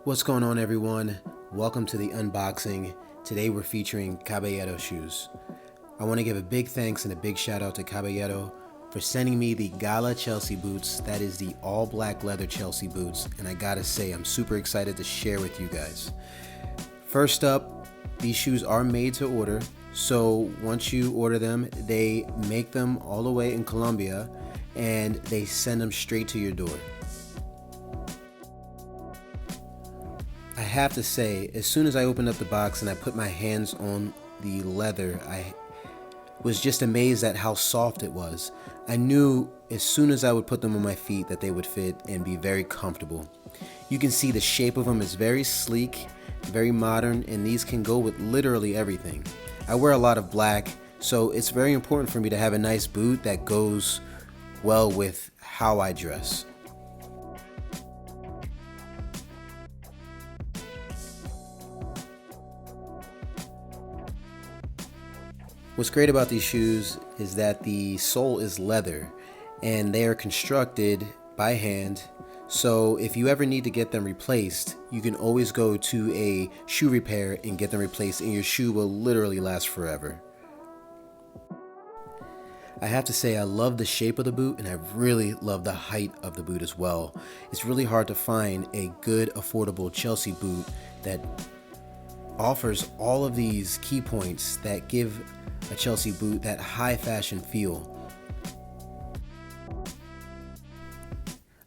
What's going on, everyone? Welcome to the unboxing. Today we're featuring Caballero shoes. I want to give a big thanks and a big shout out to Caballero for sending me the Gala Chelsea boots. That is the all black leather Chelsea boots, and I gotta say I'm super excited to share with you guys. First up, these shoes are made to order, so once you order them, they make them all the way in Colombia and they send them straight to your door. I have to say, as soon as I opened up the box and I put my hands on the leather, I was just amazed at how soft it was. I knew as soon as I would put them on my feet that they would fit and be very comfortable. You can see the shape of them is very sleek, very modern, and these can go with literally everything. I wear a lot of black, so it's very important for me to have a nice boot that goes well with how I dress. What's great about these shoes is that the sole is leather and they are constructed by hand. So if you ever need to get them replaced, you can always go to a shoe repair and get them replaced, and your shoe will literally last forever. I have to say I love the shape of the boot, and I really love the height of the boot as well. It's really hard to find a good affordable Chelsea boot that offers all of these key points that give a Chelsea boot that high fashion feel.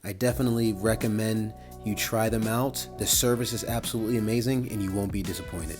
I definitely recommend you try them out. The service is absolutely amazing and you won't be disappointed.